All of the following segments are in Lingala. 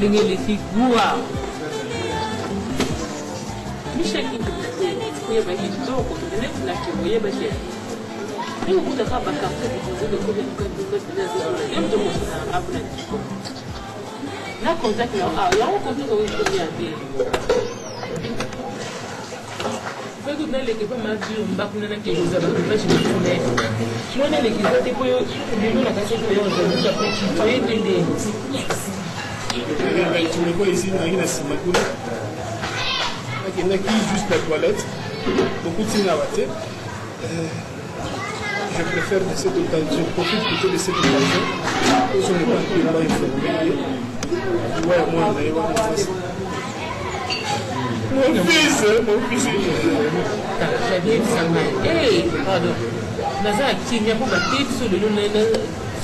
les figures. Michel qui est venu de l'eau, pour que vous n'avez pas de et au bout de la carte, vous avez combien de temps là, contact là, là, on continue de regarder. Vous avez l'équipe m'a dit, on va prendre quelque chose à la place de l'année. Si on est l'équipe, c'est pour eux, nous la cassette de l'eau, nous avons fait des. Tu me vois ici, il y a une simacoula. Il y a juste la toilette. Beaucoup de signes à la tête. Je préfère de cette occasion, je profite plutôt de cette occasion pour ce n'est pas un peu informé. Ouais, moi, on a eu mon fils. J'avais dit ça. Hey, pardon. Naza qui n'y a pas de tête sur le nom.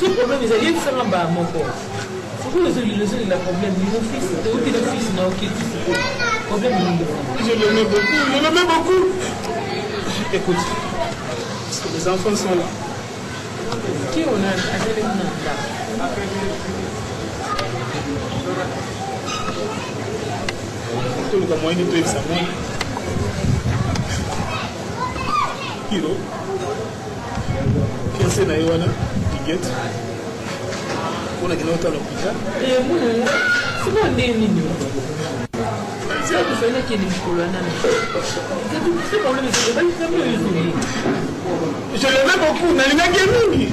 Ce problème, ils allaient faire un bas, mon corps. C'est quoi le problème? Mon fils, c'est aucun fils, n'a aucun problème. Je l'aimais beaucoup. Écoute. Les enfants sont là. Qui on a avec nous là? Tout le monde est prêt à moi. Kiro. Qui est là, Yoana? Ticket. On a gagné autant l'hôpital. Et moi, c'est bon, des lignes. C'est là que je fais qu'il y a des colonnes. C'est pour le monsieur, je l'aimais beaucoup, n'a pas gagné.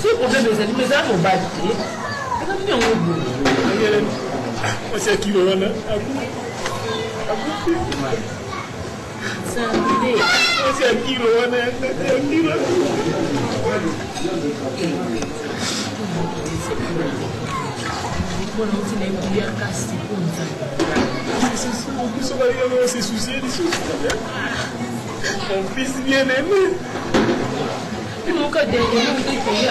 C'est pour le monsieur, mais ça, on va dire. C'est qui le rend? C'est qui le rend? C'est soucié des choses. Mon fils bien aimé. Et mon cas dernier, il y a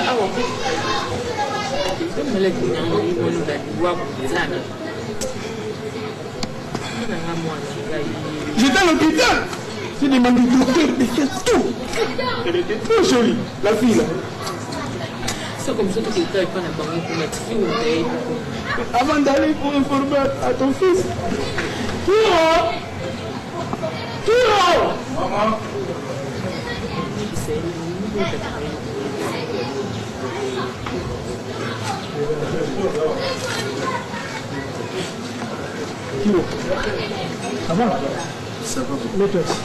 j'étais à l'hôpital. J'ai demandé au docteur de faire tout. Elle était trop jolie, la fille là. C'est comme ça que tu ne pas pour mettre fille. Avant d'aller pour informer à ton fils. Kiro! Maman! Kiro, ça va? Ça va. Mets-toi ici.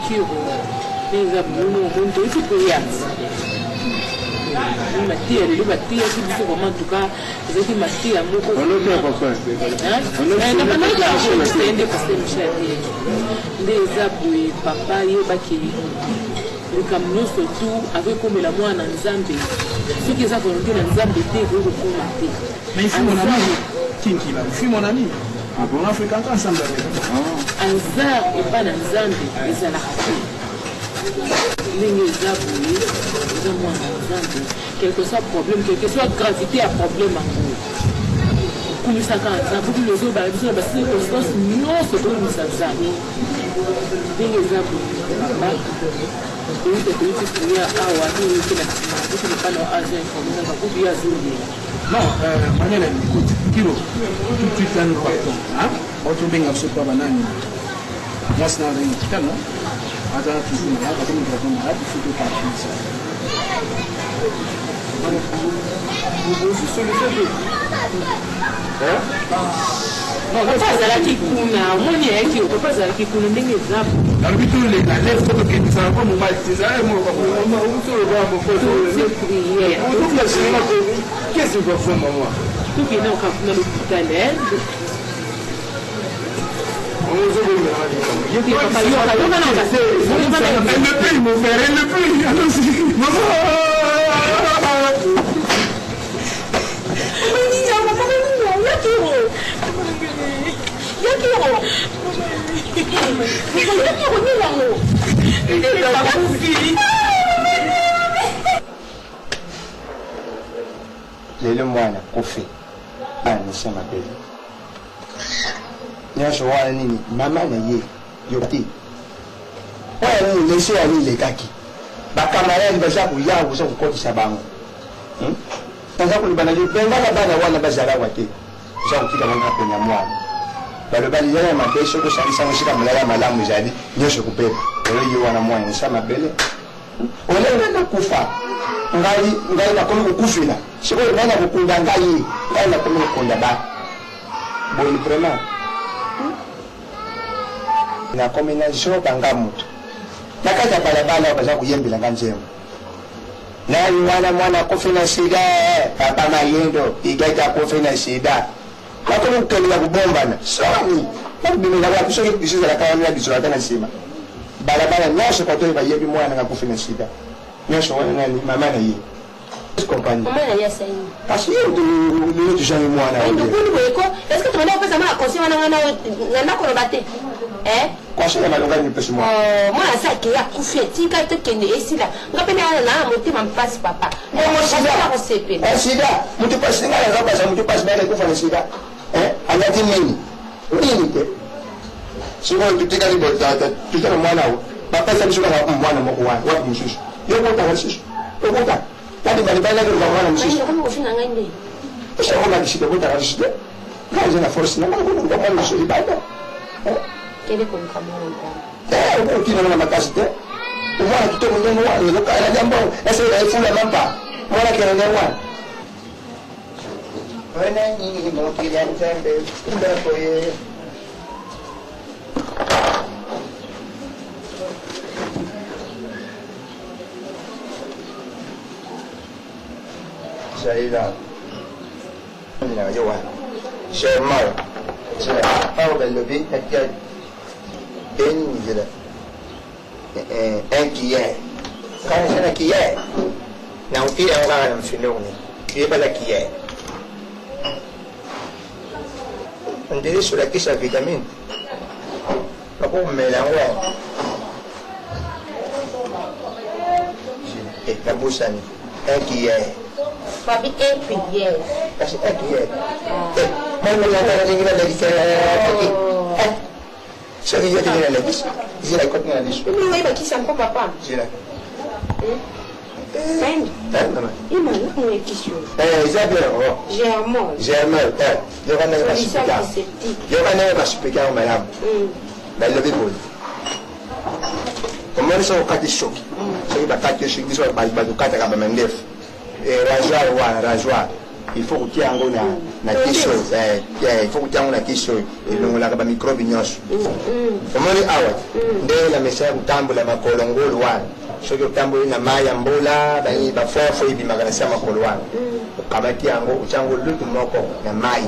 Kiro, les abonnés, on peut y aller. Matia, le Matia, qui dit comment en tout cas, vous êtes Matia, mon copain. On a fait les aboués, papa, Yobaki, le camion surtout, avec comme la moine en Zambie. Ceux qui ont volonté en Zambie, vous le commenter. Mais il faut mon ami, Kinki, là, il faut mon ami. On a fréquenté ensemble. En Zar et pas en Zambie, les Alahati. Les aboués, les moines en Zambie. Quel que soit le problème, quelle que soit la gravité à problème en gros. Comme ça, quand les autres, les circonstances, non, c'est comme ça. Les aboués. Non, Manuel, écoute, Kiro, tout de suite là nous partons. Hein? On tombe bien sur toi, banane. Moi, c'est dans l'hôpital, non? Attends, toujours malade, attends, nous avons malade, il faut que tu partes ça. Vous sur le fait non, pas ça qui coule, mon yé qui peut pas ça qui coule ndenge zapo. La bitu le la lèvre photo qui ça va mon mal, c'est ça moi on se le voit mon photo. C'est prière. On trouve la cinéma qu'est-ce que vous faites maman? Tout qui est dans l'hôpital. On se voit là. Je dis papa, elle le paye mon frère, elle le paye. Allons-y. Maman. lelo mwana kofe anisema beli nyasho wana nini mama na ye yote oyo laisser aller lekaki bakamarade baza koya koza kokotisa bango taza kolobana bengana bana wana bazala wa te oza kotika bango na penya mwana baloba lizala ya mabe soki osalisango sika molala ya malamu ezali nyonso kopepa oyo ye wana mwana esa mabele olenga nakufa ngai nakomi kokufela sikoyo ngai nakokunda ngai nakomi kokunda ba boyi vraiment nakomi na zoba nga moto na kati ya balabala baza koyembela nga nzembo nani mwana akofi na sida papa mayendo igaita akofi na sida nakomi kokendela kobombana soni nakobimela wapi soki bisizalaka wana na biso ata na nsima balabala nyonso kotoyo bayebi mwana nga akofi na sida nyonso wana nani mama na ye compagnie parce que nous tu jamais moi là est-ce que tu m'as fait ça ma conscience na ko robaté quoi ça ma longa ni pesi moi moi ça qui a couffé tika te kende esila ngapena na motima mpasi papa moi sida sida mutu pasi ngala ngapa sa mutu pasi bale kufa sida anyati nini te siko tutika ni botata tutana mwana papa sa bisho na mwana moko wa msusu yoko tagasisho yoko tadi bali-bali ke mwana msusu kama ufina ngende kisha ona kishida bota kashida kaje na force na mwana kwa mwana msusu ibada kile kwa mkamona ukina na makasi te mwana kitoko ndio mwana ndio kana jambo ese ifula mampa mwana kile ndio mwana wana nyingi mokili ya nzambe ndio koye Saïda. J'ai mal. J'ai pas le lever, inquiet. Quand j'ai inquiet, n'a aucun regard à me finir. Il n'est pas inquiet. On dirait sur la question à vitamine. Pourquoi me l'envoie? Et la bouche inquiet. Fabi inquiet. Kasi inquiet. Mau melihat lagi kita dari saya. Saya dia tidak lagi. Dia ikut dengan dia. Ini mau bagi sampai papa. Dia. Friend. Mana? Ini mana punya kisah? Isabel. Germain. Germain. Dia kan nak explicar. Dia kan nak explicar o madame. Daí ele veio. Como eles são catichoque. Só que batata choque isso vai baducata acaba mandef. Rajoir. Il faut que tu aies na kisho. Il faut que tu aies na kisho. Il faut que tu microbe nyosho. Comment les awa? Ndio la mesa kutambula makolongolo wana. Sio kutambula na maya mbola, bani bafofo hivi makanisa makolo wana. Kabati yango uchango lutu moko na mai.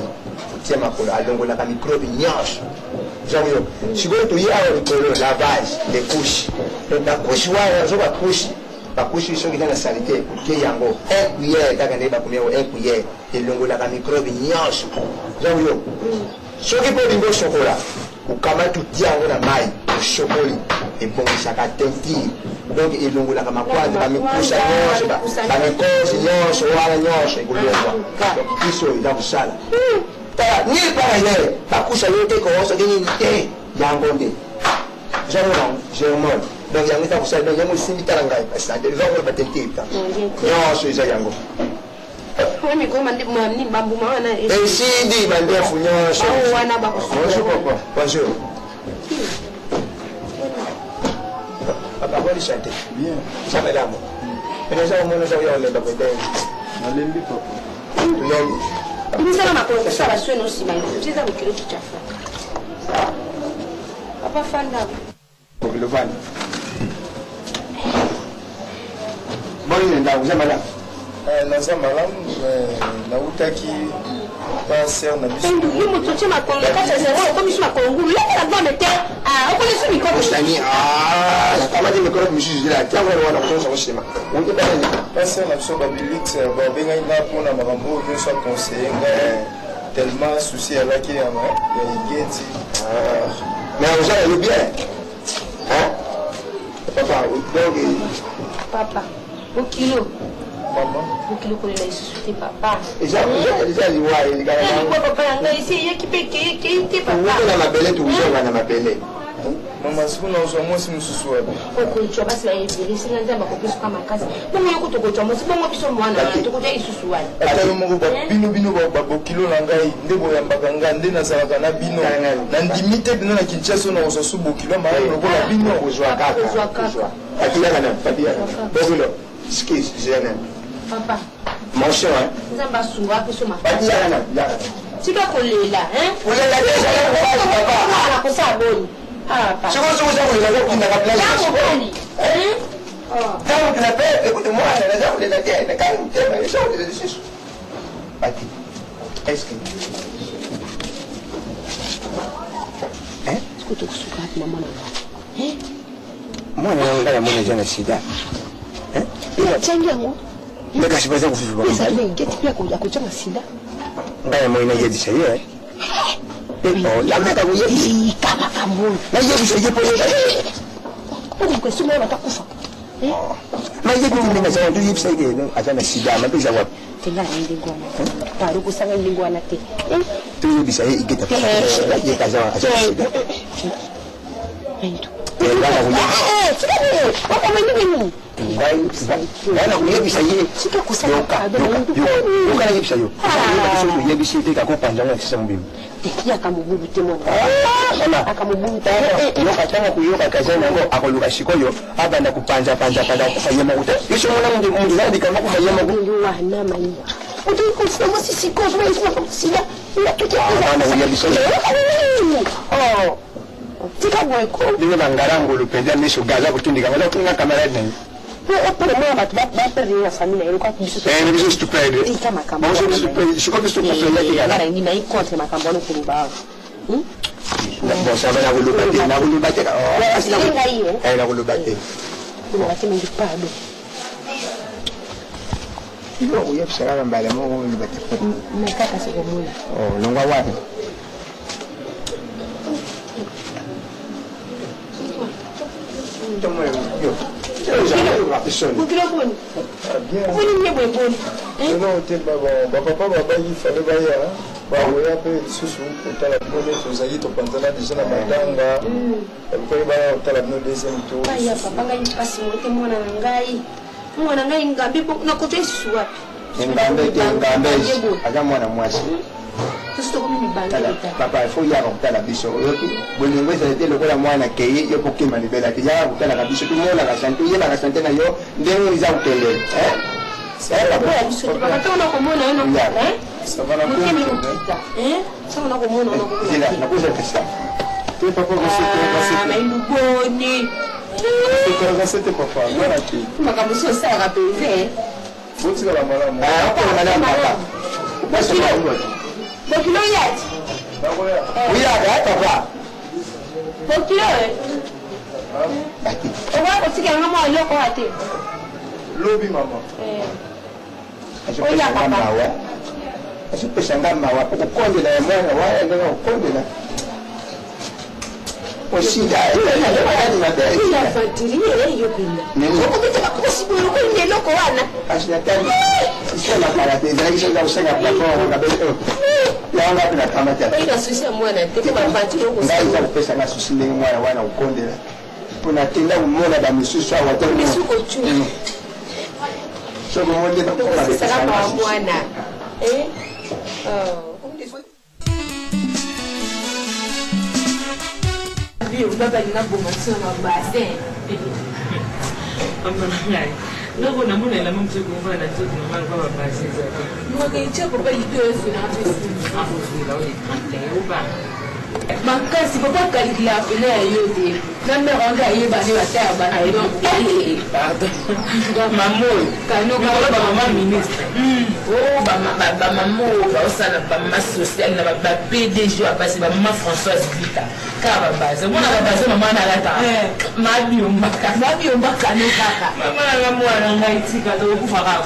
Tia makolo alongola ka microbe nyosho. Jawo. Sigo to yawo likolo lavage, les couches. Donc la couche wana zo ba couche. Bakushi soki na salite ke yango cuillère kaka nde bakomia cuillère elongolaka microbe nyonso zango soki mpo olingi osokola okamati otia yango na mai osokoli ebongisaka tentire donc elongolaka makwazi bamikusa nyonso bamikosi nyonso wana nyonso ekolongwa donc biso eza kosala tala nini mpaka ye bakusa yo te kosoki nini te yango nde zango germone donc yango eza kosala donc yango esimbi tala ngai pasante ezango batentita nyonso eza yango esindi bandefu nyonso bonjour papa bonjour papa boli chante bien ça madame eza omona eza oya olemba kwendeni nalembi papa tulembi bimisala makolo sala sweno nsima tiza mokilo kichafu papa fanda okilovani boli nenda uza madame naza malamu nautaki paser na biso yo moto tie makolo kati ya zero okomisi makolo ngulu lekela bone te okolisi mikrobe osani kamati mikrobe misusu zila tiango wana kutosa kosima ukibana paser na biso babilix babengai nga mpona makambo oyo nyonso aconseille nga tellement souci alaki ya igeti mais ozala yo bien papa donc papa okilo maman okilo kolela lisusu te papa eza liwa elikana papa na ngai esi eyaki mpe kei te papa na mabele tozonga na mabele Mama siku na uso mwesi msusu wapi. Okuchwa basi la hivi sina nzamba kupisu kama kazi. Bongo yoko tokochwa mwesi bongo biso mwana tokoja isusu wali. Ata yo moko bino ba kilo na ngai ndebo ya mbakanga nde na salaka na bino. Na ndimite bino na Kinshasa na uso subu kilo ma lokola bino kozwa kaka. Patia kana patia. Bobilo. Skis jene. Papa. Mon cher. Nzamba sunga biso ma. Patia kana. Tika kolela, Kolela deja papa. Ko sa boni. Ah, papa. Siko kulela kwa kinga kabla. Jambo boni. Tangu tunapenda écoute-moi, la jambe de la terre, la calme, les choses de dessus. Pati. Est-ce que Sikuto kusuka hapa mama na. mwana wangu mwana jana shida. Ila changi yangu. Ndaka sibaza kufifu. Sasa ile geti pia kuja kuchanga sida. Ngaya mwana yedi sayo labda kabuye Kama kamuni. na yedi sayo pole. Kwa kwa sima watakufa. Na yedi mimi nasema tu yedi sayo ajana shida mapesa wapi? Tenga ndi ngwana. Paru kusanga ndi ngwana te. Tu yedi sayo igeta. Yedi kaza ajana shida. Endo. Ngana kuye. Sikabu. Papa mwenyewe. Ngana kuye bisaye. Sika kusanga Yoka na yedi sayo. Yedi sayo teka ko panjanga sisa mbimu. Tekia kamububu te mwana. Mama Akamububu ta. yoka tanga kuyoka kazana ngo akoluka shikoyo abanda kupanja kufanya makuta yesho mwana mungu zadi kama kufanya makuta Ndio wana mai. Utu kusema sisi kwa sida. Ila tukia. ana uya bisoni Tika mweko. ndio bangarango lupenda nisho gaza kutundika wala kunga kamera nene Pole mwa batu bapere ya familia ilikuwa kubisu. ni biso stupende Tika makamba. bonso stupende shiko biso stupende ya Ngara ni contre makamba no kuruba. bon ça va na kulubate Singa hiyo. na kulubate Kuna watu wengi pado. ndio uya bisara mbale mo kulubate Mekaka siko mula. nongwa wapi Tomo yo. Bukilo boni. Boni nye boni. Non, te papa baba il fallait baya. Ba oya pe susu kotala bone tozali topanzana déjà na matanga. Ko ba tala no deuxième tour. Baya papa ngai pasi mote mwana ngai. Mwana ngai ngambi na kote susu wapi? Ngambe aza mwana mwasi Tusto komi mibanga eta. papa ifo yaka kutala biso oyoki bolingo ezali lokola mwana keye yo pokima libela te yaka kutalaka biso tomonaka sante oyebaka sante na yo ndenge eza kokende Baya biso papa tona komona yo no. Ça va na Mukemi ko. ukita. Sasa na komona no zila komona. nakuza pesa te papa Ah, maindu boni. C'était papa. Voilà qui. Makambo sio sawa kapeze. Faut la malamu. Bokilo yati. uyaka papa Bokilo. Oba kotika ngamo yoko ate. Lobi mama. asopesanga mawa asopesanga mawa okukondela ya mwana wayenga okukondela osida Ila fatirie hiyo pila. Ukitaka kusiburu kwenye loko wana. asinatani sisema parateza isoza kusanya platform ngabele yanga pina kamata Ila susia mwana tete mafatiro ngaiza kusiburu. kupesa na susi ndenge mwana wana ukondela unatenda umona da misusu au watu Misuko chu. soko mmoja na Sasa kama mwana. Bio baba linaboma sio mabase. Noko na mbona ila mtu kumbana na tu na manga kwa base zake. Mwaka ichapo bali tu yesu na hapo simu. Hapo sio lawe. Uba. Makasi papa kalikila pele yote. Na mmeronga yeba ni wataya bana hiyo. Mamo, kano kwa mama ministre. Ba mamo ba osala ba mama social na ba PDG abasi ba mama Françoise Vita. Ka ba base. Mwana ba base mama na lata. Mabi ombaka no kaka. Mama na mwana ngai tika to kufa ka.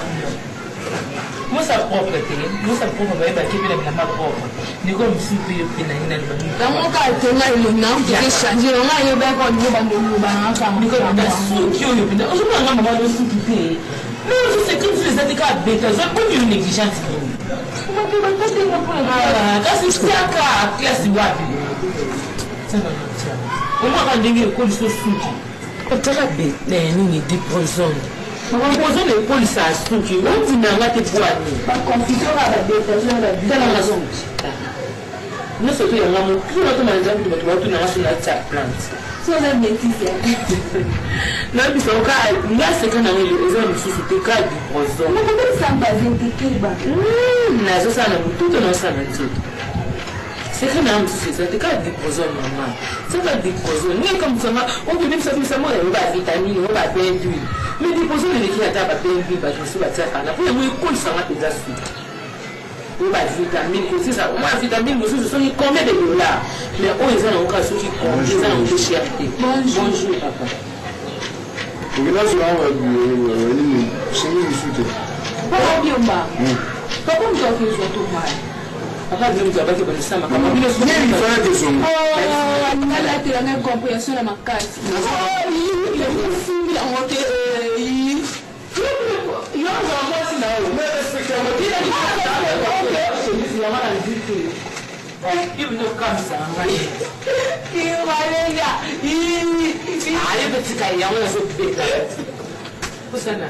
Musa propre te, musa propre ba kipi na mama propre. Niko msipi pina ina ni ba. Kama ka tenga ile na kuke changer nga yo ba ko ni ba ndo ba nga ka Niko na suki yo pina. Ozo nga mama no suki te. Non, c'est comme si les handicapés bêta, c'est pas une négligence. Comment tu vas passer pour la classe, c'est un cas, classe wapi. C'est non, Comment on dit que le soutien? On t'a rappelé les déposons. On pose les polices à soutien. On dit n'a pas été poigné. Pas confusion avec des personnes dans la raison. Nous sommes tous les mamans. Tout le monde a dit que tu vas tout dans la plante. So la métier. Non, mais c'est encore là c'est quand on a les hommes qui c'était cas du poison. Mais comment ça va s'inquiéter ba? Na so ça na tout dans ça na tout. C'est quand on a c'était cas du poison maman. C'est pas du poison. Ni comme ça on peut même ça moi on va vitamine, on va bien d'huile. Mais du poison les qui attendent pas bien d'huile parce que c'est pas ça là. Pour moi cool ça va déjà su. On va vitamine aussi ça. Moi vitamine aussi ce sont combien de dollars. Mais on ils ont encore ceux qui comptent, ils ont de cherté. Bonjour papa. Porque là, je vais c'est une chute. Papa bien bas. Papa me doit faire tout mal. Papa me doit pas que bonne ça ma papa. Il fallait que son. Oh, la télé n'a compréhension dans ma case. Oh, il est en monté il y a un moment si là, mais respectez-moi. Il a dit il veut comme ça. Il va aller là. Allez, petit caillou, on a ce bébé. Où ça là?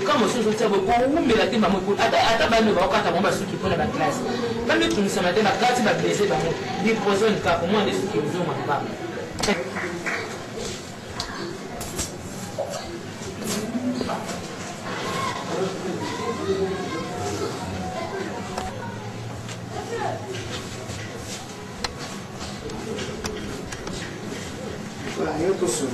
Comme on se dit, on met la tête à mon bout. Attends, on va quand on va se quitter pour la classe. Même si on matin, la classe va blesser, des poisons, pour moi, des trucs qui nous ont pas. Eu tô solo.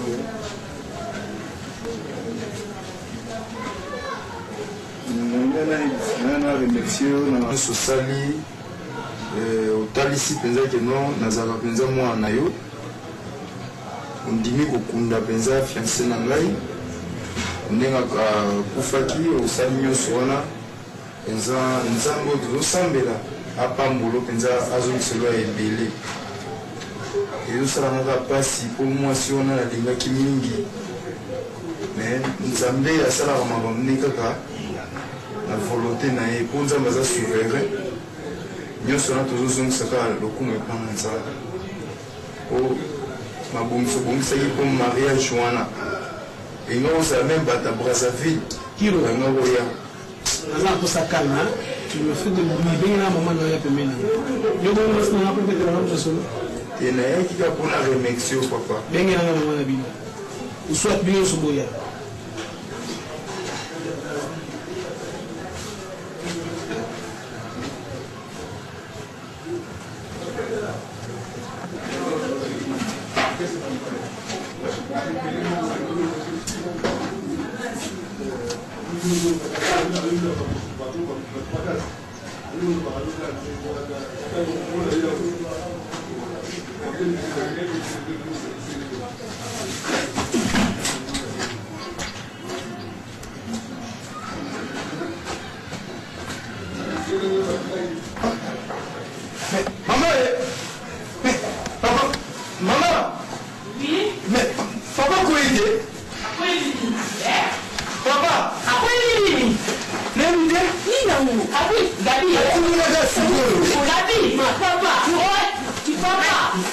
Nana remercier na sosali otalisi mpenza keno nazalaka mpenza mwana na yo ondimi kokunda mpenza fiance na ngai ndenge akufaki osali nyonso wana mpenza nzambe oyo tozosambela apambolo mpenza azongiselo ya ebele ezosalangaka mpasi mpo mwasi wana nalingaki mingi me nzambe asalaka makambo ne kaka na volonté na ye mpo nzambe aza souverain nyonso wana tozozongisaka lokumu epana nzambe mpo mabongiso bongisaki mpo mariage wana enga kozala meme bato ya Brazzaville enga koya naza kosa kalma tu me fais de bruit bengi na mama na ya pembeni yo bongo masina na peut-être na mama solo et nayaki kaka mpona remercie o papa bengi nanga mama na bino soit bino nyonso boya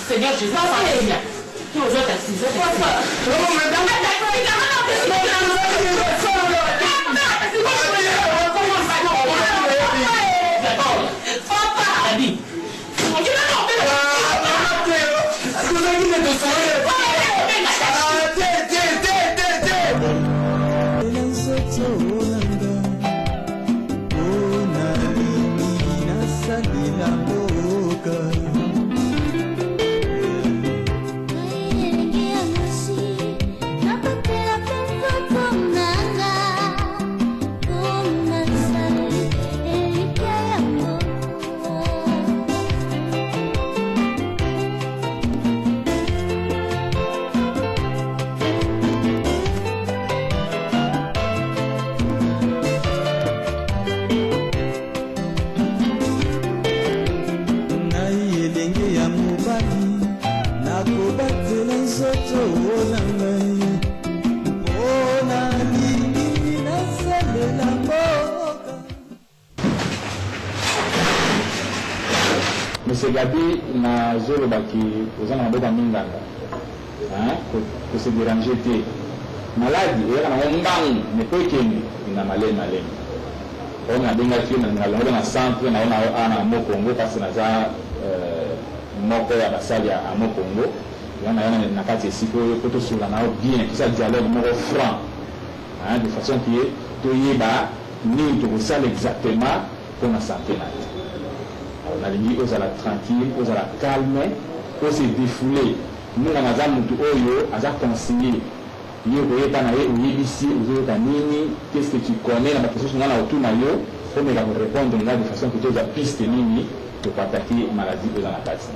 Seigneur Jésus, qui aux autres assisés. Napatela pensa por nada. Monsieur Gabi na zolo baki ozana maboka minganga ko se déranger te maladi et na mbangu ne peut kendi na malema on a bengaki na centre na ana mokongo parce na za moko ya basali ya mokongo yana na kati esiko poto sula na bien ça dialogue moko franc de façon que toyeba ni to sala exactement pour la santé na lingi ozala tranquille ozala calme o se défouler nous na mazamu tu oyo aza conseiller yo koyeba na ye oyebisi ozoyoka nini qu'est-ce que tu connais na bakestion ngana autour na yo pour me répondre de façon que tu as piste nini pour attaquer maladie ozala na kati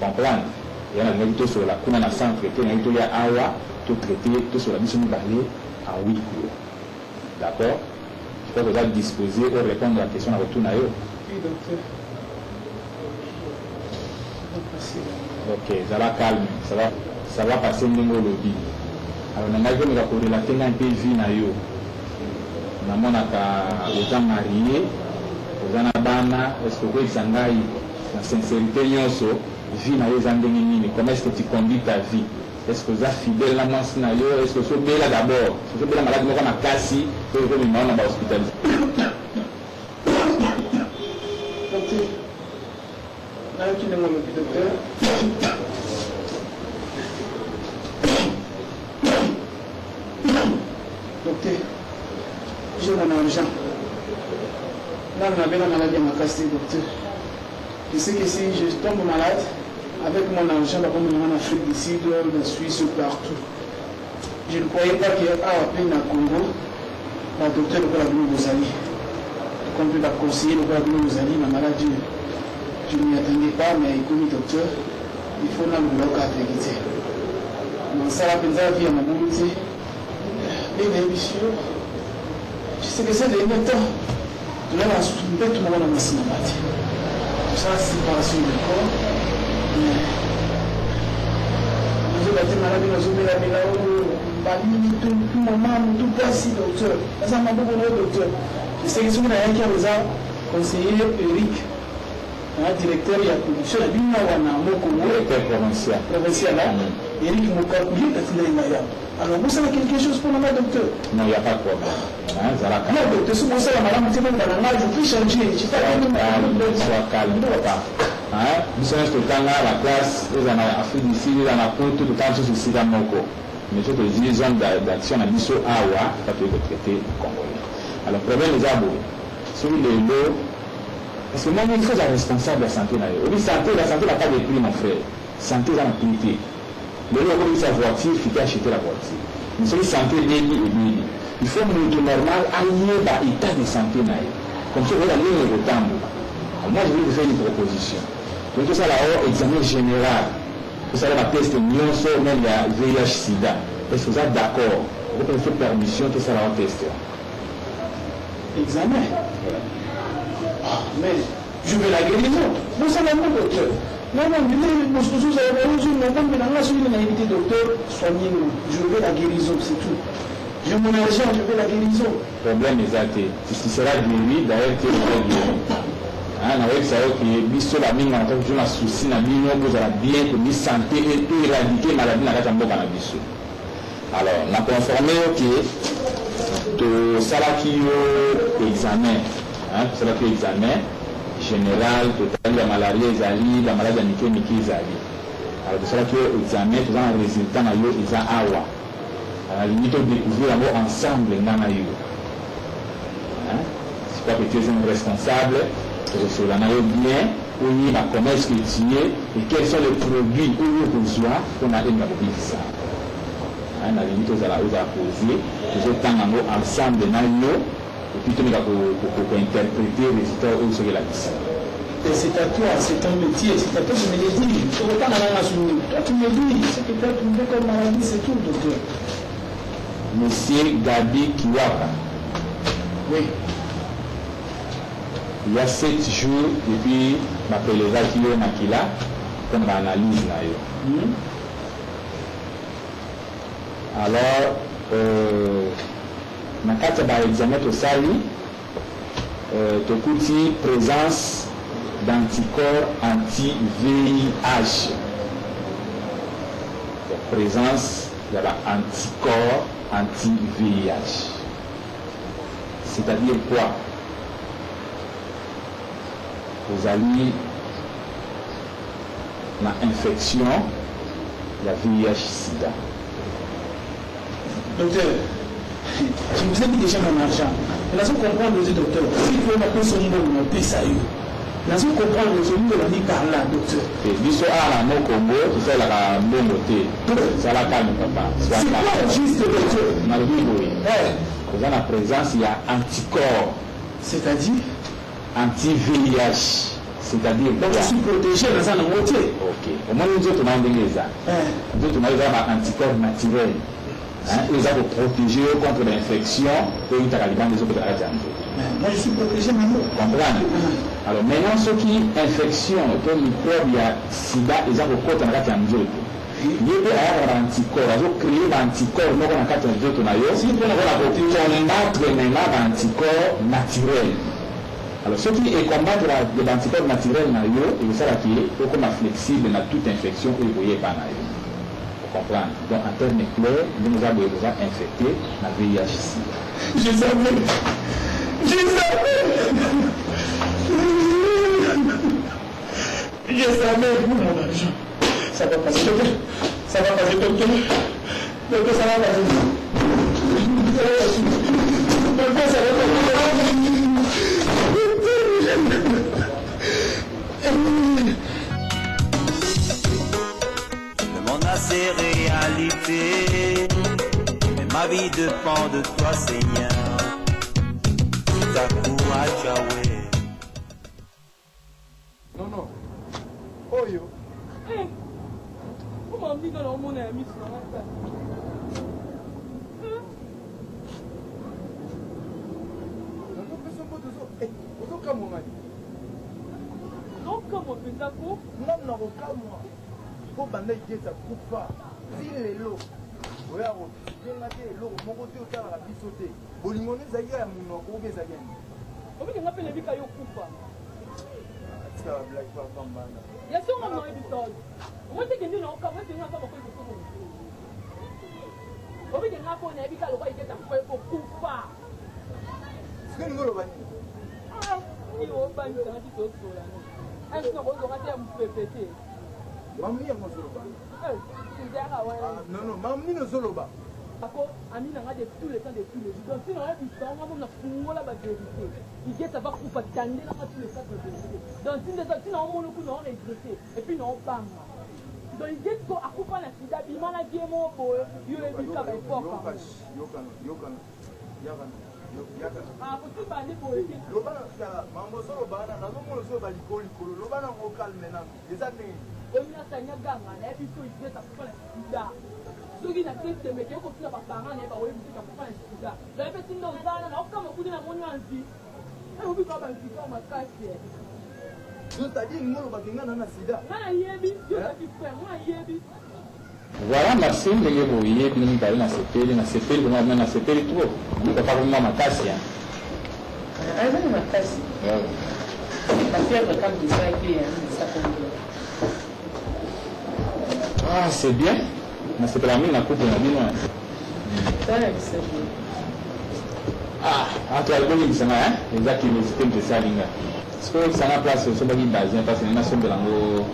comprendre yana ngi to sur la kuna na centre que ngi to ya awa to traiter to sur la mission parler en 8 cours d'accord je crois que vous êtes disposé à répondre à la question à retour na yo. Oui, docteur. Ok, ça va calme, ça va passer au lobby. Alors, on a vu que pour relater un peu vie na yo. Na mona ka oza marié, oza na bana, est-ce que vous sangai na sincérité nyonso, vie na yo zandenge nini, comment est-ce que tu conduis ta vie? Est-ce que vous êtes fidèle à moi? Est-ce que vous êtes belle d'abord? Est-ce que vous êtes malade à Kassi? Est-ce que vous êtes malade à l'hôpital? Docteur, j'ai mon argent. Là, on avait la maladie à ma casse, docteur. Je sais que si je tombe malade, avec mon argent, en Afrique du Sud, en Suisse, partout. Je ne croyais pas qu'il y ait à peine à Congo, la docteur de la Bozali. Comme tu l'as conseillé, le Bozali, ma maladie. Je ne m'y attendais pas, mais comme docteur, il faut nous bloquer la vérité. Mon salaire de vie à ma volonté. Et les messieurs, je sais que c'est des méthodes. Tu l'as soulevé tout le monde dans ma cinématique. Ça, c'est séparation du corps. Nous avons été malades, nous avons été malades, tout moment, tout passé, docteur. Ça m'a beaucoup de docteur. Je sais que c'est un qui a conseillé Eric. Directeur de la production, directeur provincial, Eric Moukakouye, alors vous savez quelque chose pour le docteur? Non, il n'y a pas de problème. Non, docteur, si vous savez, madame, je peux changer. Sois calme, papa. Nous sommes tout le temps à la classe, nous sommes en Afrique du Sud, nous sommes en Côte, tout le temps, nous sommes en Moko. Mais je te dis, les zones d'action, on a mis sur Awa, ça peut être traité congolais. Alors, le problème est à vous. Sur les lots, parce que moi, il faut être responsable de la santé. La santé n'a pas de prix, mon frère. Santé, ça n'a plus de prix. Le lieu où sa voiture, il faut acheter la voiture. Mais c'est la santé délit et délit. Il faut que nous normal allier l'état de santé. Comme ça, vous allez aller au temps. Moi, je vais vous faire une proposition. Donc, tout ça, là-haut, examen général. Vous savez, la test nyonso, même la VIH-Sida. Est-ce que vous êtes d'accord? Vous pouvez faire permission, tout ça, là-haut, test. Examen. Mais je veux la guérison. Vous savez, mon docteur. Non, docteur, soignez-nous. Je veux la guérison, c'est tout. J'ai mon argent, je veux la guérison. Le problème est que tu seras guéri, d'ailleurs, tu es guéri. Avec ça, que la mine en tant que souci, la mine, vous avez bien que la santé et éradiquer la maladie dans la cannabis. Alors, on a conformé que le salakio examen, salakio examen général, total, la malaria, la maladie Miki, alors, c'est que l'examen, tout un résultat, ils ont awa. À la limite, on découvre ensemble, c'est pas que tu es un responsable. Sur la maillot bien, où il y a comment est-ce qu'il est et quels sont les produits où il y a besoin qu'on a une ça. On a limité aux poser, les autres ensemble de nous, et puis on va interpréter les résultats où c'est la mission. Et c'est à toi, c'est ton métier, c'est à toi de me le dire. Tu ne peux pas m'en assumer. Toi tu me dis, c'est que tu as trouvé comme maladie, c'est tout, docteur. Monsieur Gabi Kiwaka. Oui. Il y a 7 jours depuis ma prélevage qui est Makila, comme analyse. Alors, ma carte d'examen au Sali, tu as présence d'anticorps anti-VIH. La présence de l'anticorps anti-VIH. C'est-à-dire quoi? Vous allez la infection, la VIH-Sida. Docteur, je vous ai dit déjà mon argent. Nous allons comprendre le docteur. S'il faut m'appeler son nom, on peut ça. Nous allons comprendre le nom de la vie par là, docteur. Biso à la Congo, tu sais la monoté. C'est la calme, papa. C'est pas juste, docteur. Vous avez la présence, il y a anticorps. C'est-à-dire anti-VIH. C'est-à-dire donc je suis protégé dans un moitié. Ok. Au moins nous autres, on a des anticorps naturels. Ils ont protégé contre l'infection et ils ont des autres. Moi je suis protégé maintenant. Comprendre. Alors maintenant, ceux qui infection, comme microbe, il y a sida, ils ont contre la carte en il y a un anticorps, ils ont créé l'anticorps, nous avons 4 autres naïos, si nous avons combattre maintenant l'anticorps naturel. Alors ceux qui combattent l'anticorps naturel naïo, ils savent qu'il est comme flexible dans toute infection et vous voyez pas naïo. Vous comprenez? Donc en termes clairs, nous avons déjà infecté la VIH-Sida. Je savais. Je savais pour mon argent. Ça va passer, docteur. Ça va passer, docteur. Docteur, ça va passer. Docteur, ça va passer. Le monde a ses réalités, mais ma vie dépend de toi, Seigneur. Takoua Yahweh. Non. Oyo. Comment on dit dans le monde est mis sur la table? Comment on fait ça pour? Non, regarde-moi. Faut banda igeza kufa. Si lelo. Oya ko. Benga te lo moko te otala la biso te. Bolingo ne zaki ya muno ko beza gani. Obi ke ngapele bika yo kufa. Tsaka black papa mbanda. Ya so ngamo episode. Mo te kendi no ka mo te ngaka ko ko ko. Obi ke ngako na bika lo ko igeza kufa. Sike ngolo bani. Ni o bani ka ti to so la no. Est-ce que vous aurez un peu pété? Mamie est mon zoloba. Non, mamie est zoloba. Ami n'a de tous les temps de tous les jours. Donc, si on a vu ça, on a fouillé la vérité. Il dit que ça va couper tendre dans tous les cas de vérité. Donc, si on a mon coup, on a regretté. Et puis, on bam. Donc, il dit qu'à couper la sida, il m'a dit mon beau, il a dit ça va être fort. Ah, faut-il parler pour eux? Lobana sala, mambo solo bana, nazo mono solo balikoli kolo, lobana ngo calme na. Ezane. Oya sanya ganga, na ebi so ide ta kufa na sida. Soki na tete meke ko tuna ba parents na ba oye bi ta kufa na sida. Da ebi tindo zana na okama kudi na monyo anzi. E obi ko ba nzika makasi. C'est-à-dire ngolo bakingana na sida. Na yebi, yo ta ki frère, na yebi. Voilà, merci. Ndenge boye bino mibale na sepeli bongo na sepeli trop. Ni papa bongo makasi. Azali makasi. La fièvre comme du ça qui ça tombe. Ah, c'est bien. Na sepela mimi na coupe na bino. Ça c'est bien. Ah, tu as le bon sana hein? Exactement, le système de salinga. Parce que ça na place sur bagi bazin parce que na sombe lango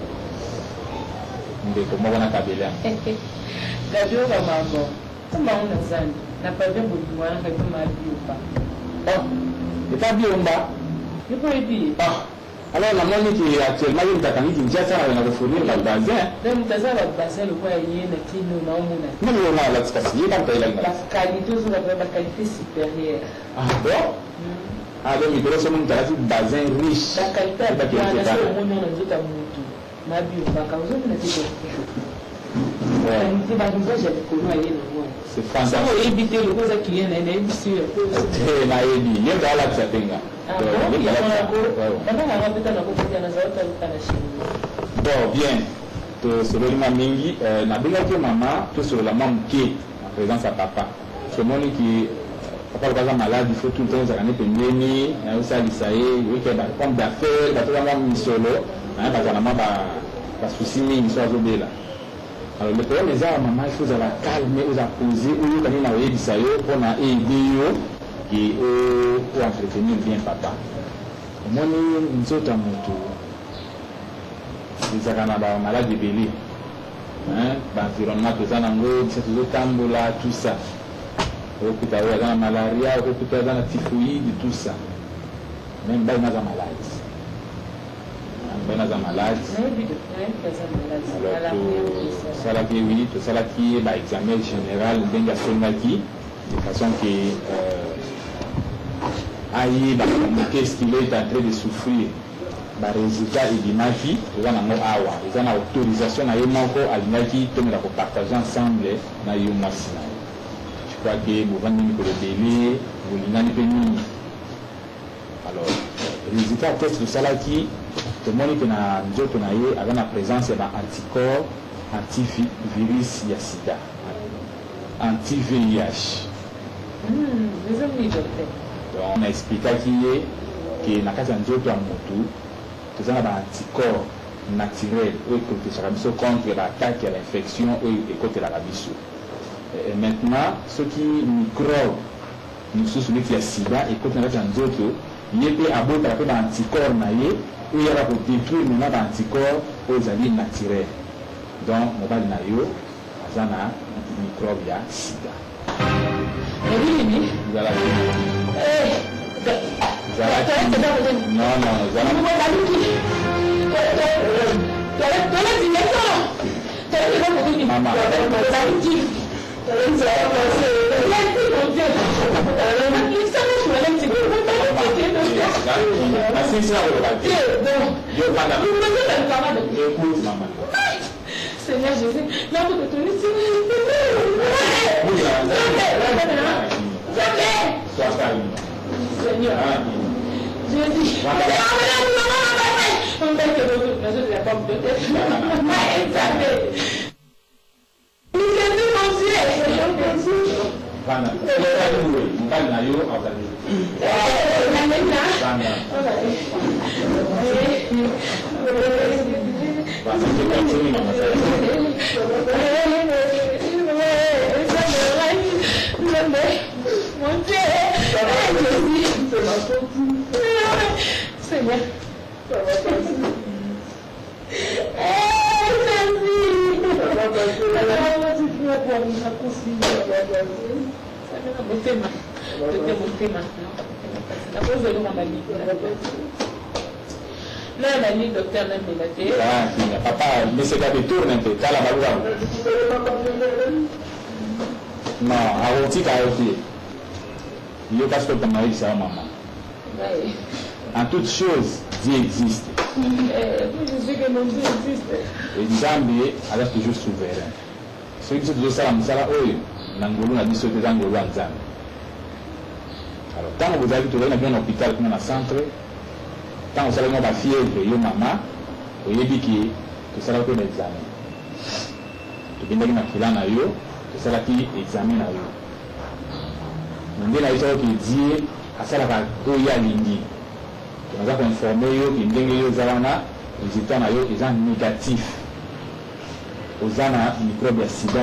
ndeko moko na kabela. Gadio ba mambo. Kama una zani. Na pavia mbudimwana kama biupa. Oh, et pas biomba. You peux aider. Ah. Alors la monnaie qui actuellement il t'a dit qu'il y a ça dans le fournir le bazin. Donc tu as le bazin le quoi yé na kino na omuna. Non mais on a la spécialité il pas payer là. La qualité sur la qualité supérieure. Ah bon? Ah donc il doit se monter là bazin riche. La qualité est pas la seule monde na nzota mutu. Na biomba ka uzo na tiko. C'est fantastique. Ça éviter le cause qui est né ici. C'est naïvi. Il y a dans la tsatenga. Bon, bien. Sur le mingi, na binga que maman, tout sur la maman qui en présence à papa. Ce monde qui papa lokola malade il faut tout le temps ozalaka ne pembeni osalisa ye oyoki comme d'affaire bato banga misolo bazala mwa basusi mingi so azobela. Alors le problème eza mama il faut ozala calme oza posé oyoka nini na oyebisa yo mpona aide yo ke oentretenir bien papa. Omoni nzoto ya moto ezalaka na bamalade ebele baenvironnement toza nango bisa tozotambola tout ça okuta oyo aza na malaria okuta aza na typhoïde tout ça même bai naza malade bai naza malade. Alors tosalaki oui tosalaki baexamen général ndenge asengaki de façon que ayeba qu'est-ce qu'il est en train de souffrir. Résultat ebimaki eza nango awa eza na autorisation na ye moko alingaki tomela kopartage ensemble na yo mwasi na ye. Je crois que bovandi mikolo ebele bolingani mpe nini. Alors résultat test tosalaki tomoni mpe na nzoto na ye aza na présence ya baanticorps antivirus ya sida anti-VIH. Donc na explikaki ye ke na kati ya nzoto ya motu toza na baanticorps naturel oyo ekotesaka biso contre baattaque ya bainfection oyo ekotelaka biso. Maintenant soki microbe mosusu neti ya sida ekoti na kati ya nzoto ye mpe abotaka mpe baanticorps na ye oyo yaka kodétruire mena baanticorps oyo ezali naturel. Donc mobali na yo aza na microbe ya sida. Seigneur Jésus, non, Seigneur, Jésus, papa, mais c'est qu'à détourner un peu, t'as la balle. Non, à rôti, t'as rôti. Il y a pas ce que t'as marié, c'est maman. En toute chose, Dieu existe. Je sais que mon Dieu existe. Et Nzambe reste toujours souverain. Ceux qui sont toujours ça, Moussala, oui, Nangolo n'a dit sauter Nangolo à Nzambe. Alors, tant que vous avez trouvé un hôpital comme un centre, tant que vous avez une fièvre, yo maman, vous avez dit que ça va être un examen. Tu viens de dire que ça va être un examen. Nous avons dit que Dieu a ça la goya lingi. Nous avons informé que Dieu a les résultats négatifs. Aux microbes de sida.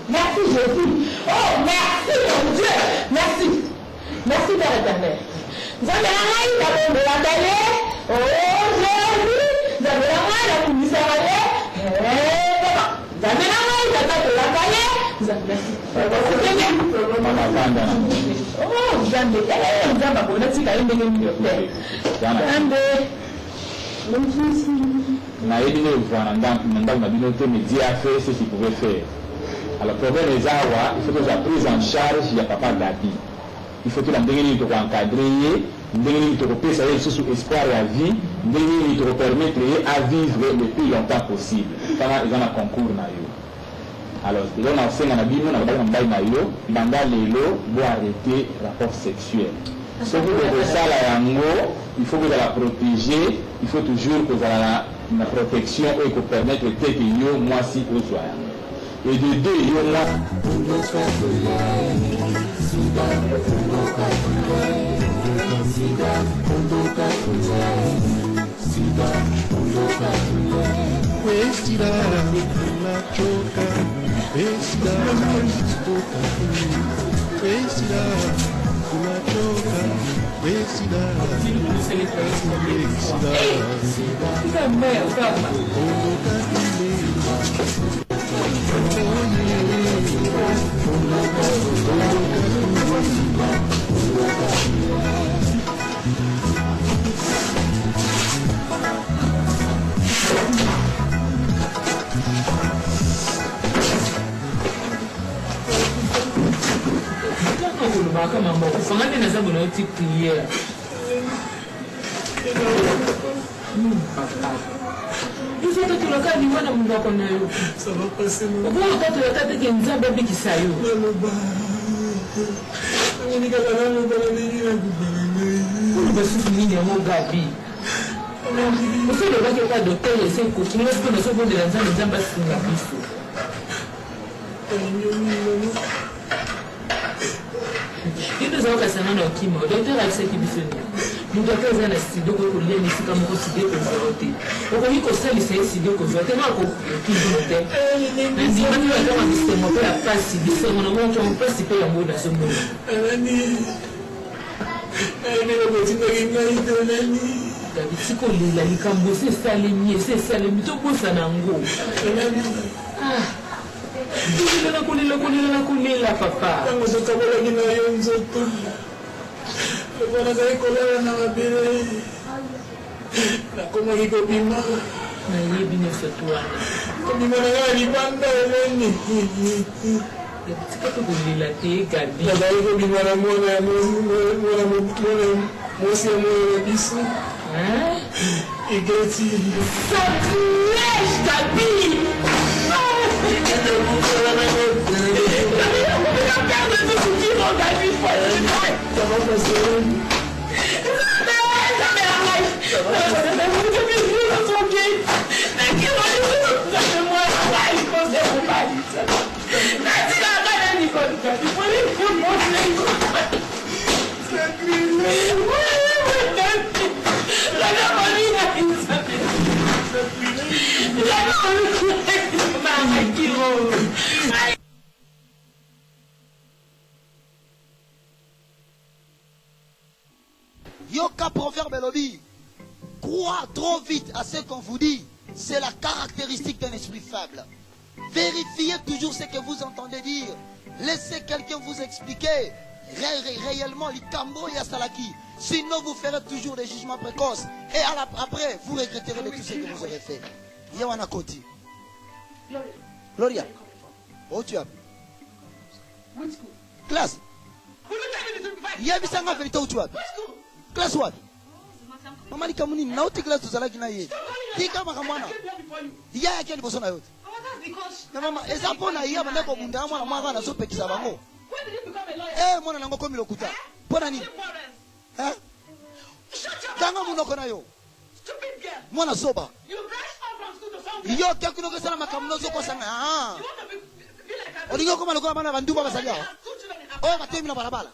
Merci Jésus. Oh, merci mon Dieu. Merci. Merci Père éternel. Nous avons la oh Jésus. Nous avons la commissaire. Nous avons ce qu'il pouvait faire. Alors, le problème est il faut que la prise en charge, il y a papa Gabi. Il faut que la dégaine soit encadrée, il faut sous espoir à vie, il faut permettre à vivre le plus longtemps possible. Ils ont un concours. Alors, on a fait un abîme, on a fait un bail, banda lelo, pour arrêter le rapport sexuel. Si vous voulez ça, il faut que vous la protéger, il faut toujours que vous ayez la protection et que vous permettre de que moi si vous soyez. Et de deux, il y a Ça va passer mon temps. Il nous a passé un qui m'a docteur a accepté de se nous doit faire un studio pour les musiques comme on s'y dit pour voter. Au premier conseil, c'est studio pour voter. Moi, qui votait. Mais si on va dans un système, on peut la passer. C'est mon nom qui on peut s'y payer en mode à ce moment. David, si on lit la likambo, c'est ça les miens, c'est ça les miens. Tout pour ça nango. La papa. Yoka proverbe lobby. Croire trop vite à ce qu'on vous dit, c'est la caractéristique d'un esprit faible. Vérifiez toujours ce que vous entendez dire. Laissez quelqu'un vous expliquer réellement l'ikambo et salaki. Sinon vous ferez toujours des jugements précoces. Et après, vous regretterez de tout ce que vous aurez fait. Yawana Koti. Gloria. Oh, tu as. Classe. Yabisanga vérité où tu as. Classe what? Mama ni kamuni na uti class tuzalaki na ye. Tika makamwana. Ya yake ni bosona yote. Na mama ezapo na iya bana ko munda mwana mwaka na sope kisa bango. Mwana nango komi lokuta. Pona nini? Kanga munoko na yo. Mwana soba. Yo kekuno kesana makamunozo kwa sanga. Olingo koma lokola bana banduba basalia. Oh batemi na barabara.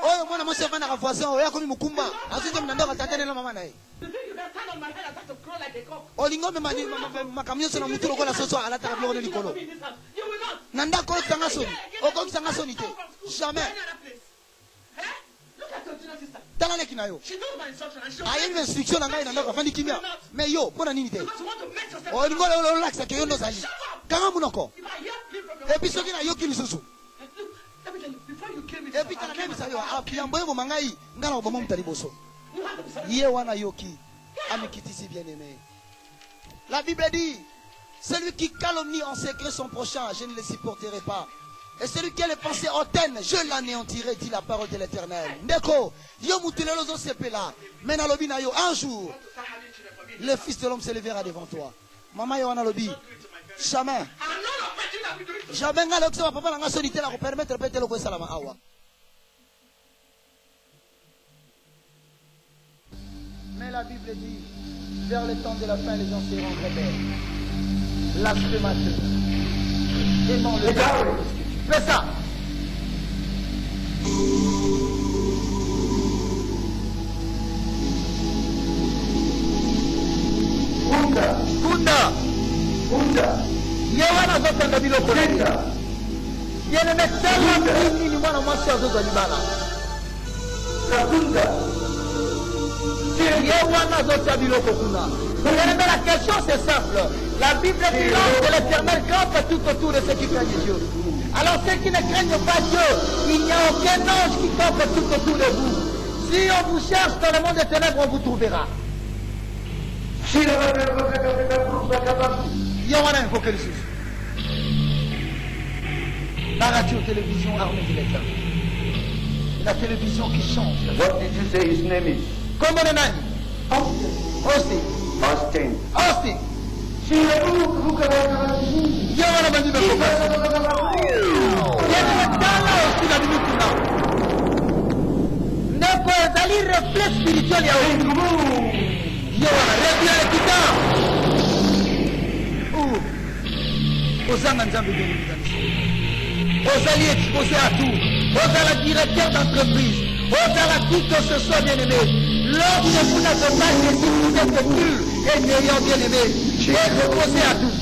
Oh mwana mwasi afana kafuasan yako mi mukumba. Asije mnando katatene na mama naye. Olingo me makamnyoso na mutu lokola soso alata ka bloko likolo. Nanda ko tanga soni. Oko tanga soni te. Jamais. Tala leki na yo. Aye ni instruction na ngai nanda ka fandi kimia. Mais yo, pona nini te? Olingo lo laksa ke yo ndo zali. Kanga munoko. Episoki na yo kilisusu. Et puis quand même ça yo apiyamboye bo mangai ngana obomo mutaliboso. Yé wana yoki amikitisi bien-aimé. La Bible dit celui qui calomnie en secret son prochain, je ne le supporterai pas. Et celui qui a les pensées hautaines, je l'anéantirai, dit la parole de l'Éternel. Ndeko, yo mutulelo zo sepela. Mena lobi na yo un jour le fils de l'homme se lèvera devant toi. Maman yo wana lobi. Jamais. Jamais nga lokso papa na nga solité la ko permettre péter le ko salama awa. Mais la Bible dit vers le temps de la fin les gens seront rebelles. Blasphèmateurs. Aimons le Seigneur. Fais ça. Kunda. Yewana zote ndabilo kolenda. Yene metela nini mwana mwasi azozo libana. Kunda. Yewana zote ndabilo kokuna. Mais la question c'est simple. La Bible dit que l'Éternel campe tout autour de ceux qui craignent Dieu. Alors ceux qui ne craignent pas Dieu, il n'y a aucun ange qui campe tout autour de vous. Si on vous cherche dans le monde des ténèbres, on vous trouvera. Il y aura un focus. La radio, télévision, armée de l'État. La télévision qui change. What did you say his name is? Comment le nom? Austin. Yawana bandibe kopasi. Yene tala aussi la minute na. Ndeko ezali reflex spirituel ya oyo. Yawana rebia ekita. Ozanga nzambe bien évidemment. Ozali exposé à tout. Ozala directeur d'entreprise. Ozala qui que ce soit bien aimé. Lorsque vous n'avez pas décidé vous êtes pur et n'ayant bien aimé, j'ai exposé à tout.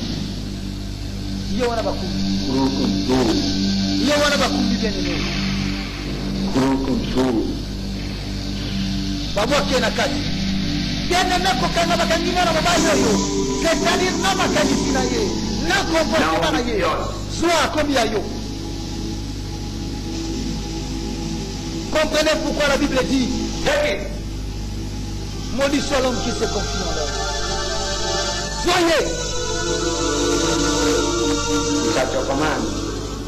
Yawana bakumbi bien aimé. Babo kena kati. Bien aimé kokanga bakangina na mabaya yo. C'est-à-dire na makanisi na ye. Na comportement na ye. Soit comme ya yo. Comprenez pourquoi la Bible dit maudit soit l'homme qui se confie en l'homme. Soyez.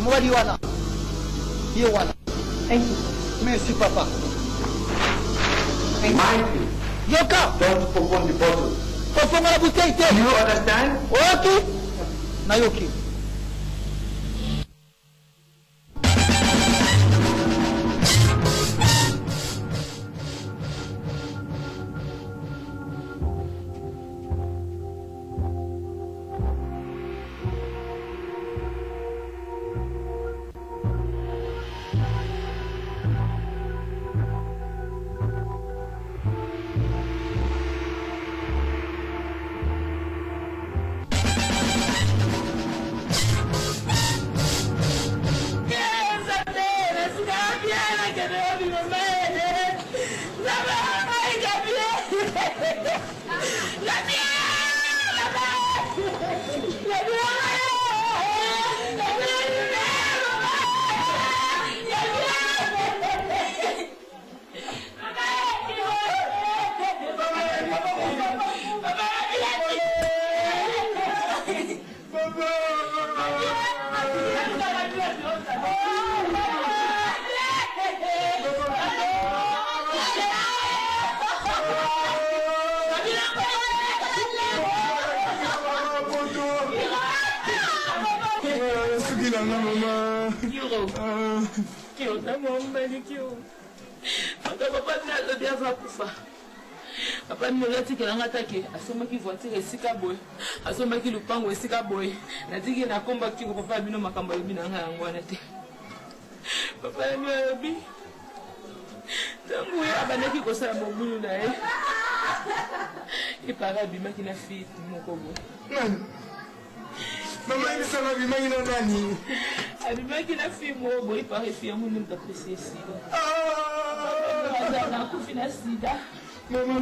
Mwadiwana. Yewana. Merci papa. Yoka. Don't open the bottle. Open la bouteille. Do you understand? Ok. Nayoki. Papa nolati kelanga take asomaki voiture esika boy asomaki lupango esika boy natiki na komba kiko papa bino makambo lobi na nga yango wana te papa yami oyobi ntango ye abandaki kosala mobulu na ye epara abimaki na fille moko boy mama ebisanga abimaki na nani abimaki na fille moko boy epara fille yango nde mutaprecie sida nakufi na sida Mama,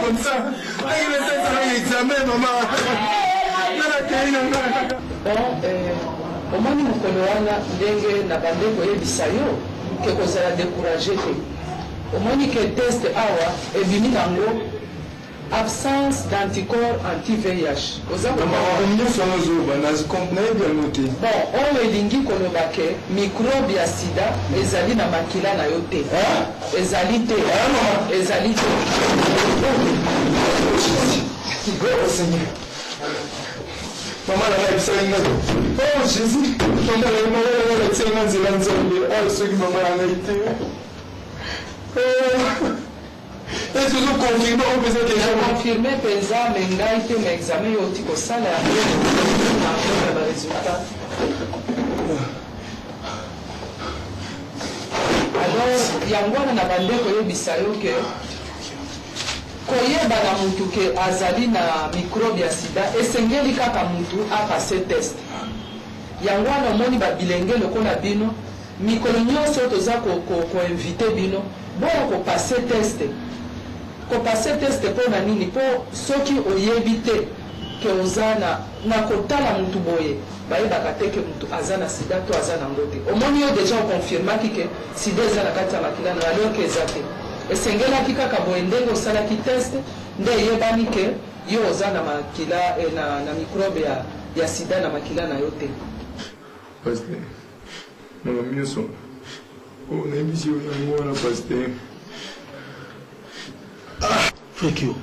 comme ça. omoni mokolo wana ndenge na bandeko oyebisa yo ke kozala découragé te omoni ke teste awa ebimi nango absence d'anticorps anti-VIH. Bon, oyo elingi koloba ke microbe ya sida ezali na makila na yo te. Ezali te. Ezali te. Maman a dit oh Jésus, maman a dit oh ceux qui maman a été. Est-ce que vous confirmez ou vous êtes déjà confirmé pesa mais ngai te mais examen yo tiko sala ya na résultat. Alors yango na bandeko yebisa yo ke koyeba na mutu ke azali na microbe ya sida esengeli kaka mutu apase test yango wana omoni babilenge lokola bino mikolo nyonso toza koinvite bino boya kopase test mpona nini mpo soki oyebi te ke oza na kotala mutu boye bayebaka te ke mutu aza na sida to aza nango te omoni yo deja okonfirmaki ke sida eza na kati ya makila na alors ke eza te esengelaki kaka boye ndenge osalaki test nde eyebani ke yo oza na makila na microbe ya sida na makila na yo te. Pasteur, maman nyonso nayebisi oyo yango wana pasteur. Frère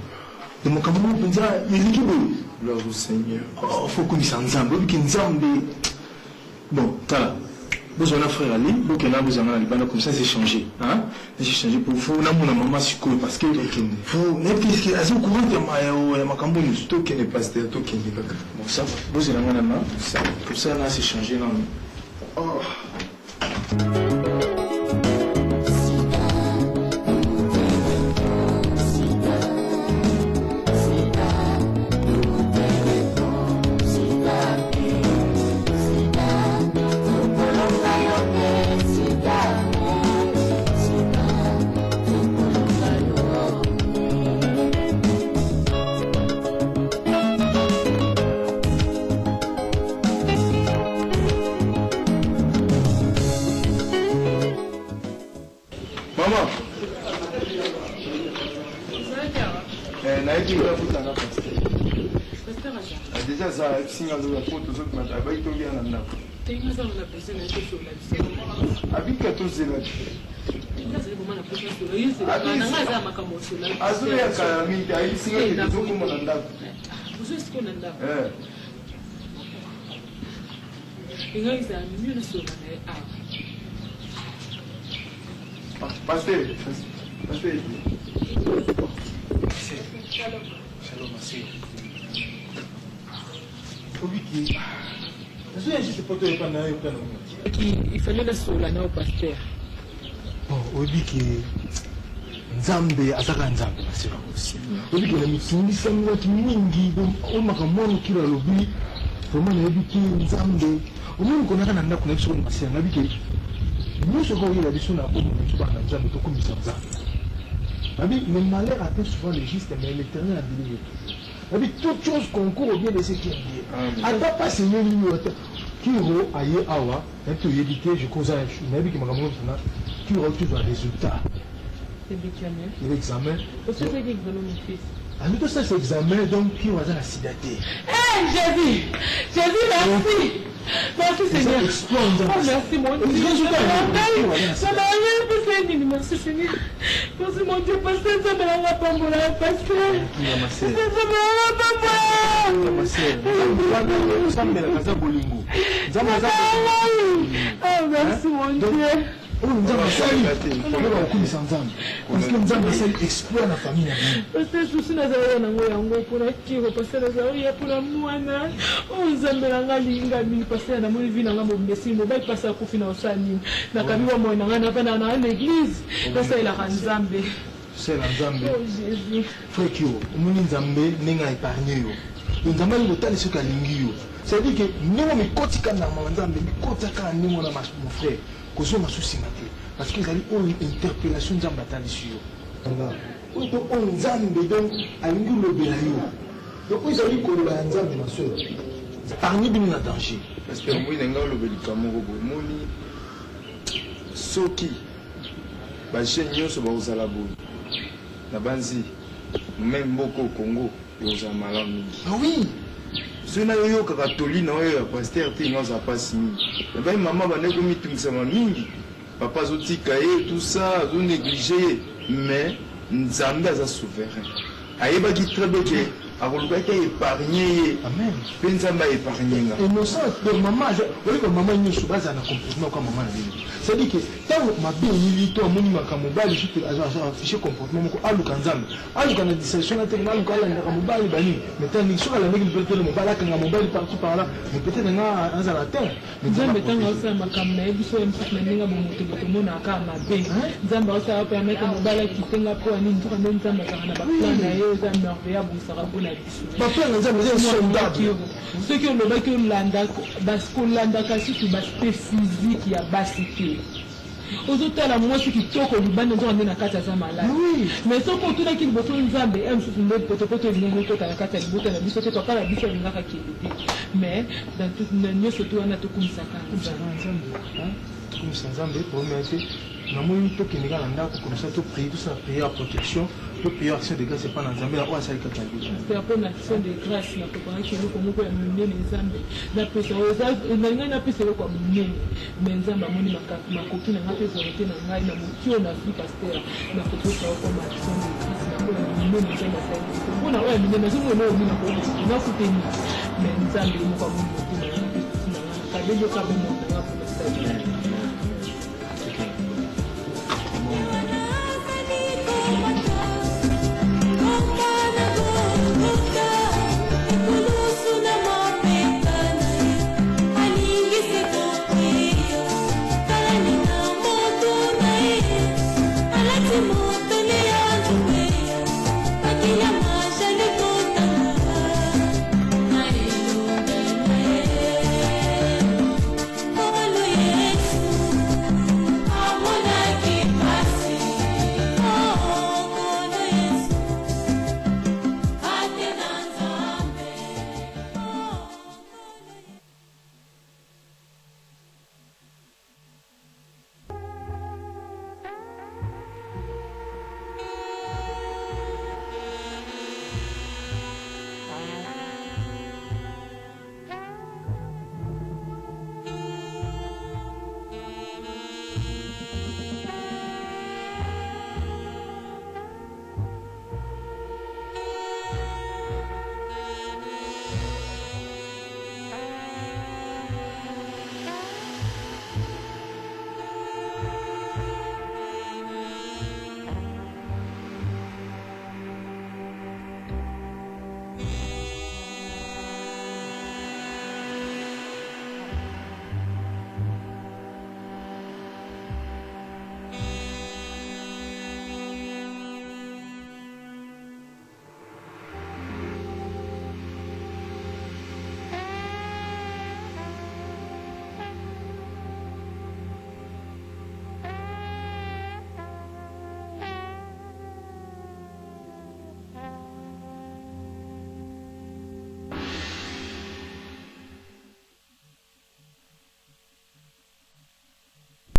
de makambo moko mpenza elingi boye. Gloire au Seigneur. Faut komisa nzambe obiki nzambe. Bon, tala. Vous avez un frère Ali, vous avez un libana comme ça, c'est changé. Hein? J'ai changé pour vous, on a mon maman sucre parce que vous n'êtes qu'est-ce au courant de ma cambone. Tout qui n'est pas stéréo, tout qui n'est pas. Bon, ça, vous avez un maman, comme ça, là, c'est changé. Non? Oh. Déjà ça signal de la photo aux autres matins, il tombe bien là. Avec 14 élèves. Il fallait le solana au pasteur. Bon, on dit que Nzambe azaka Nzambe c'est aussi. On dit que la mitungisa mwatu mingi on makamano kila lobi vraiment na biki Nzambe. On dit qu'on a kana ndako na biso na masina na biki. Nous ce qu'on y a biso na ko mutu ba na Nzambe to komisa Nzambe. Le malheur atteint souvent les justes mais l'Éternel a délivré. Toute chose concourt au bien de ce qui est lié. Attends pas Seigneur Kiro aye awa, tu éviter, je cause un chou, mais qui m'a ramené tu retrouves un résultat. C'est l'examen. C'est mon fils. À nous tous ça c'est examen donc qui va dans la sidaté. Jésus, merci. Merci Seigneur. Oh merci mon Dieu. Merci Seigneur. Merci mon Dieu, pasteur, ça me l'a pas pour la pasteur. Ça me l'a pas oh merci mon Dieu. Oh, nous avons sali. On va reconnaître ensemble. Parce que nous avons sali exploit la famille. Parce que je suis nazaré na ngoya ngo pour la kiro parce que nazaré ya pour la mwana. Oh nzambela ngalinga mini parce que na mo vina ngamo mbesi mo ba passa ku fina osani. Na kabiwa mo na ngana pana na l'église. Parce que la nzambe. C'est la nzambe. Oh Jésus. Frère Kio, omoni nzambe nenga épargner yo. Nzambe ni botali soka lingi yo. Ça veut dire que nous me kotika na nzambe, me kotaka ni mon frère. Kozo masusi mate parce que zali une interpellation nzambe atali sur yo to on nzambe donc alingi lobela yo donc ezali koloba nzambe ma soeur parmi bino na danger parce que moi nenga lobeli kamoko bomoni soki ba jeune nyonso ba ozala boye na banzi même beaucoup au Congo yoza malamu. Ah oui. Sona yo katoli na yo pasteur te ngoza pasi mingi. Ya ba mama baneko mitumisa mingi. Papa zotika ye tout ça, zo négliger mais Nzambe aza souverain. Ayeba ki très bien que akoluka ki épargner. Amen. Pe Nzambe épargner nga. Innocent de maman, oui que maman ni sobaza na comportement comme maman na. C'est-à-dire que tant ma bien ni to moni makamobali juste afficher comportement moko aluka Nzambe. Aluka na discussion na tellement aluka la makamobali bani. Maintenant ni soka la ngi peut-être mobali kanga mobali partout par là. Mais peut-être nga anza la terre. Nzambe tanga osa makamna ebiso empatna ninga bomoto botomona aka mabe. Nzambe osa permettre mobali kitenga po ani ntuka Nzambe kana ba plan na yo za merveilleux busara bona biso. Ba plan Nzambe c'est soldat. Ceux qui ont le bac Hollanda parce que Hollanda kasi tu bas physique ya basité. Ozotala mwasi kitoko libanda nzo na kata za malade. Mais so ko tuna ki boto Nzambe em so tumbe poto lingo to kana kata libuta na biso to kala biso ngaka kilibi. Mais dans toute nyo surtout ana to kumsaka Nzambe. Comme Nzambe pour mettre na moi to kinga na ndako comme ça to prier tout ça prier à protection. Le pire action de grâce c'est pas dans Zambie là où ça est capable. C'est pour l'action de grâce na pour que nous comme quoi mener les Zambie. Na pesa oza na pesa ko mener. Mais Nzamba moni makoki na ngate volonté na ngai na mutio na vie pasteur na photo ça comme action de grâce na pour mener les Zambie ça. Pour na ouais mener na zo no na ko na kuteni. Mais Nzambe mo kwa mo na kabelo ka mo na pour ça.